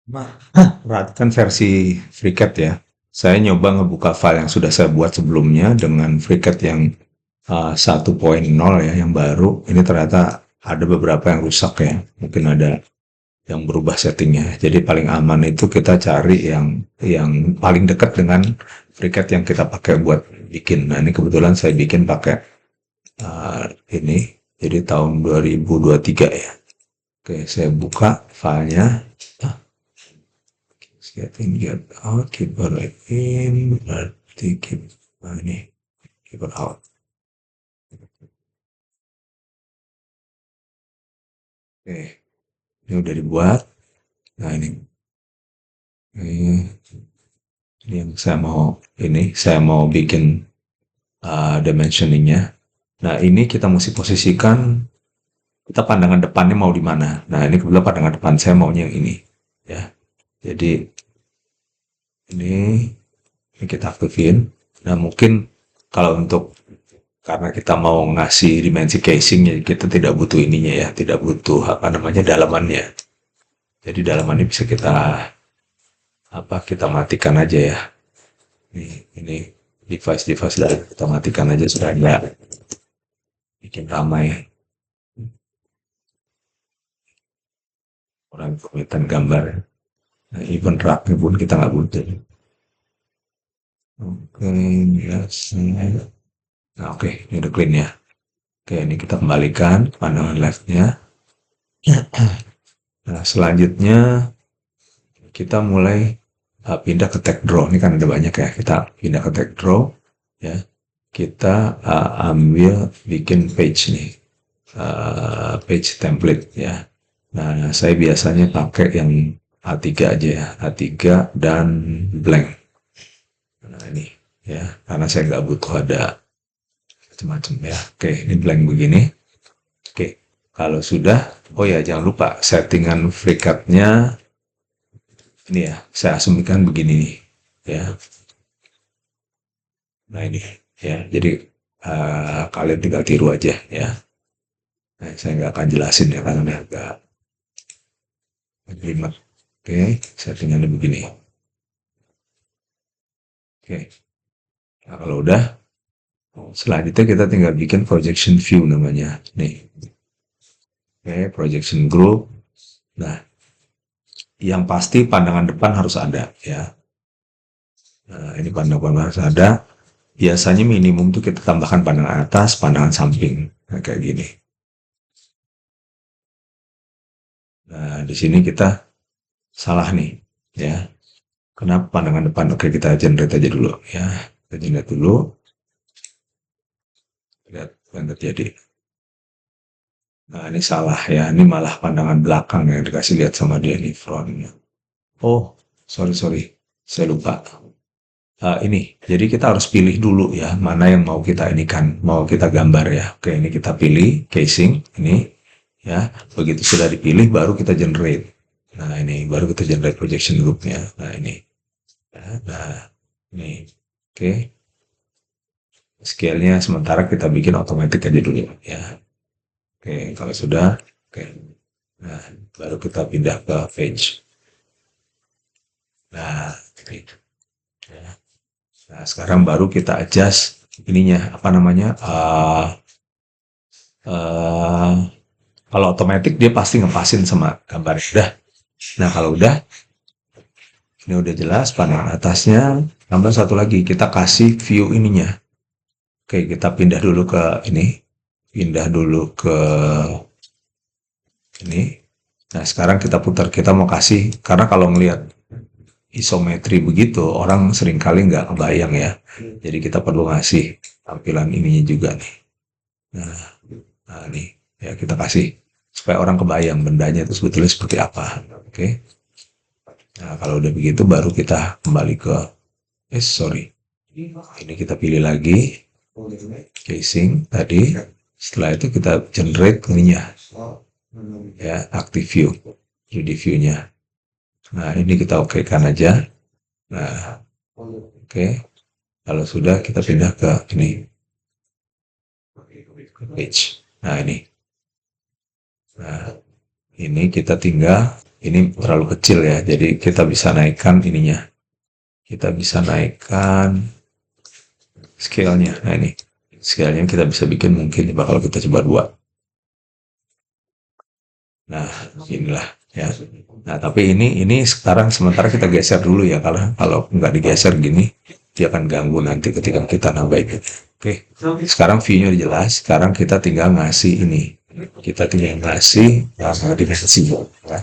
Perhatikan versi FreeCAD ya. Saya nyoba ngebuka file yang sudah saya buat sebelumnya dengan FreeCAD yang 1.0 ya, yang baru. Ini ternyata ada beberapa yang rusak ya. Mungkin ada yang berubah settingnya. Jadi paling aman itu kita cari yang paling dekat dengan FreeCAD yang kita pakai buat bikin. Nah ini kebetulan saya bikin pakai ini. Jadi tahun 2023 ya. Oke, saya buka filenya. Get in, get out, keeper in, berarti keep, ini, keeper out. Oke, ini udah dibuat. Nah ini yang saya mau bikin dimensioningnya. Nah ini kita mesti posisikan, kita pandangan depannya mau di mana. Nah ini kebetulan pandangan depan saya maunya yang ini, ya. Jadi ini, ini kita aktifin. Nah mungkin kalau untuk karena kita mau ngasih dimensi casingnya, kita tidak butuh ininya ya, tidak butuh apa namanya dalamannya. Jadi dalamannya bisa kita matikan aja ya. Ini device dari kita matikan aja sudah nggak bikin ramai orang kelihatan gambar. Nah, even raknya pun kita nggak butuh. Oke, yes. Nah, oke, ini udah clean ya. Oke, ini kita kembalikan pandangan leftnya. Nah, selanjutnya kita mulai pindah ke tag draw. Ini kan ada banyak ya. Kita pindah ke tag draw, ya. Kita ambil bikin page nih, page template ya. Nah, saya biasanya pakai yang A3 aja ya, A3 dan blank. Nah ini ya, karena saya nggak butuh ada macam-macam ya. Oke, ini blank begini. Oke, kalau sudah, oh ya jangan lupa settingan FreeCAD-nya ini ya, saya asumsikan begini nih, ya. Nah ini ya, jadi kalian tinggal tiru aja ya. Nah, saya nggak akan jelasin ya karena agak ribet. Oke, settingannya begini. Oke, nah kalau udah, selanjutnya kita tinggal bikin projection view namanya. Nih, oke, projection group. Nah, yang pasti pandangan depan harus ada ya. Nah, ini pandangan harus ada. Biasanya minimum tuh kita tambahkan pandangan atas, pandangan samping. Nah, kayak gini. Nah, di sini kita salah nih, ya. Kenapa pandangan depan? Oke, kita generate aja dulu, ya. Kita generate dulu. Lihat yang terjadi. Nah, ini salah ya. Ini malah pandangan belakang yang dikasih lihat sama dia nih, frontnya. Oh, sorry. Saya lupa. Ini, jadi kita harus pilih dulu ya, mana yang mau kita ini kan, mau kita gambar ya. Oke, ini kita pilih casing, ini ya. Begitu sudah dipilih, baru kita generate. Nah, ini baru kita generate projection groupnya. Nah, ini. Ya, nah, ini. Oke, scale-nya sementara kita bikin otomatis aja dulu ya. Oke, kalau sudah, oke. Nah, baru kita pindah ke page. Nah, ini. Ya. Nah, sekarang baru kita adjust ininya, apa namanya, uh, kalau otomatis dia pasti ngepasin sama gambar udah. Nah kalau udah, ini udah jelas pandangan atasnya. Tambah satu lagi, kita kasih view ininya. Oke, kita pindah dulu ke ini, pindah dulu ke ini. Nah sekarang kita putar, kita mau kasih, karena kalau ngelihat isometri begitu, orang seringkali nggak kebayang ya. Jadi kita perlu ngasih tampilan ininya juga nih. Nah, nah nih, ya kita kasih supaya orang kebayang bendanya itu sebetulnya seperti apa. Oke. Nah, kalau udah begitu baru kita kembali ke sorry. Ini kita pilih lagi casing tadi. Setelah itu kita generate ininya. Ya, active view. 3D view-nya. Nah, ini kita oke-kan aja. Nah, oke. Kalau sudah kita pindah ke ini. Page. Nah, ini. Nah, ini kita tinggal ini terlalu kecil ya, jadi kita bisa naikkan ininya, kita bisa naikkan scale-nya. Nah ini scale-nya kita bisa bikin mungkin bakal kita coba dua. Nah, inilah ya. Nah, tapi ini sekarang sementara kita geser dulu ya, kalau nggak digeser gini dia akan ganggu nanti ketika kita nambahin. Oke, sekarang view-nya udah jelas. Sekarang kita tinggal ngasih ini. Kita tinggal ngasih dimensi. Ya.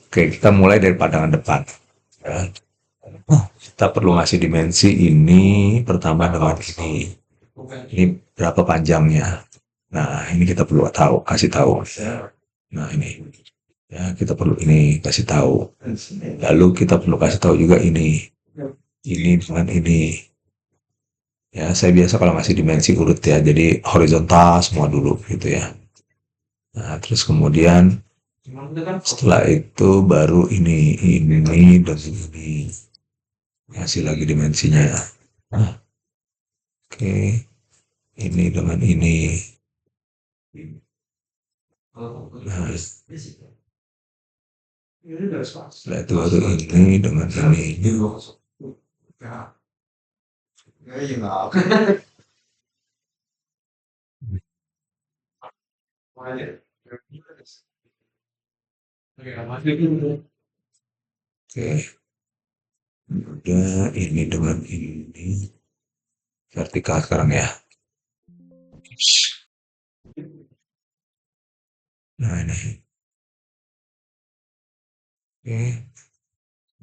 Oke, kita mulai dari pandangan depan. Ya. Kita perlu ngasih dimensi ini pertama dengan ini. Ini berapa panjangnya? Nah, ini kita perlu tahu, kasih tahu. Nah, ini ya kita perlu ini kasih tahu. Lalu kita perlu kasih tahu juga ini dengan ini. Ya, saya biasa kalau ngasih dimensi urut ya, jadi horizontal semua dulu gitu ya. Nah, terus kemudian setelah itu baru ini dan ini kasih lagi dimensinya. Nah, oke, ini dengan ini. Nah, setelah itu baru ini dengan ini. Oke, udah ini dengan ini vertikal sekarang ya. Nah ini, oke,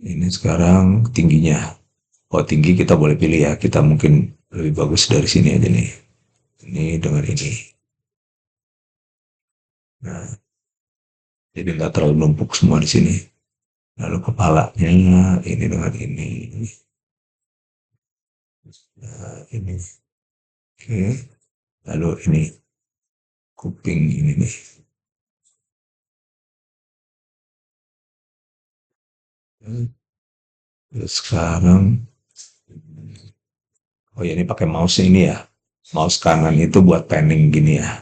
ini sekarang tingginya. Oh tinggi kita boleh pilih ya. Kita mungkin lebih bagus dari sini aja nih. Ini dengan ini. Nah, jadi nggak terlalu numpuk semua di sini. Lalu kepalanya ini dengan ini. Nah, ini. Oke. Lalu ini kuping ini nih. Terus sekarang, oh ya ini pakai mouse ini ya. Mouse kanan itu buat panning gini ya.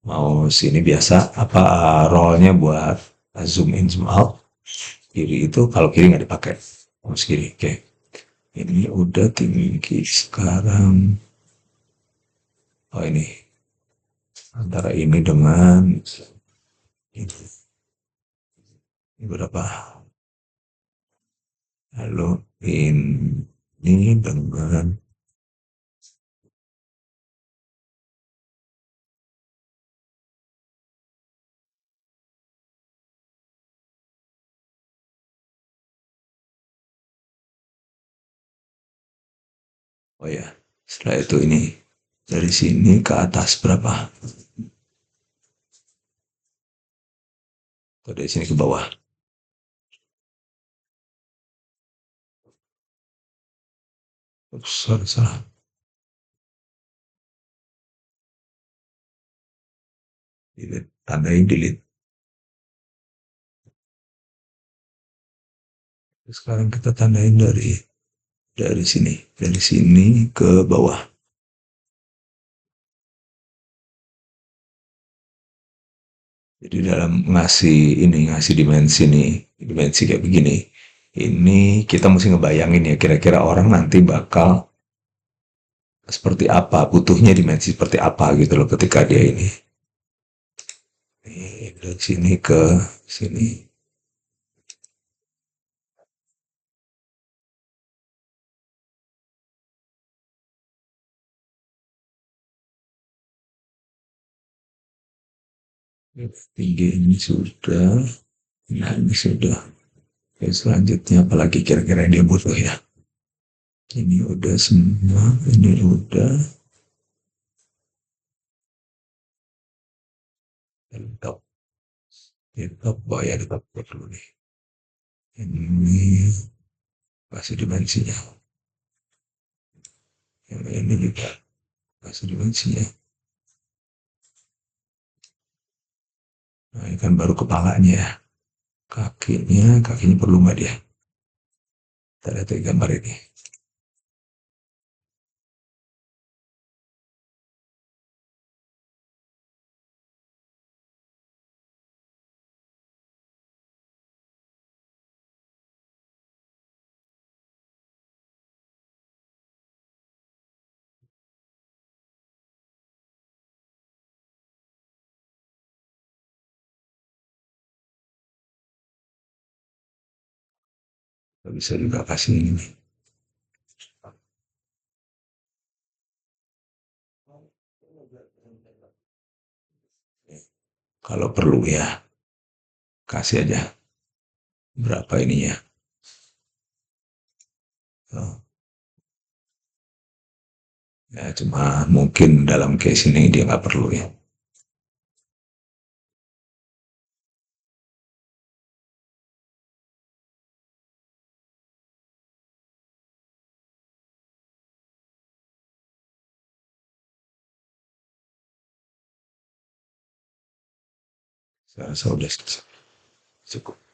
Mouse ini biasa apa rollnya buat zoom in zoom out. Kiri itu kalau kiri nggak dipakai. Mouse kiri. Oke. Ini udah tinggi sekarang. Oh ini antara ini dengan ini berapa? Lalu ini dengan oh ya, setelah itu ini dari sini ke atas berapa? Atau dari sini ke bawah? Ups, sorry, salah. Delete, tandai delete. Sekarang kita tandain dari sini ke bawah. Jadi dalam ngasih dimensi nih, dimensi kayak begini, ini kita mesti ngebayangin ya kira-kira orang nanti bakal seperti apa, butuhnya dimensi seperti apa gitu loh ketika dia ini. Ini dari sini ke sini. Tinggi ini sudah, nah ini sudah. Oke, selanjutnya apalagi kira-kira yang dia butuh ya. Ini udah semua, ini udah. Laptop, laptop, oh ya laptop dulu nih. Ini kasih dimensinya. Yang ini juga kasih dimensinya. Nah, ini kan baru kepalanya ya. Kakinya perlu nggak dia? Kita lihat dari gambar ini. Nggak bisa juga kasih ini nih. Kalau perlu ya, kasih aja berapa ininya. Oh, ya cuma mungkin dalam case ini dia nggak perlu ya. Saya rasa udah cukup.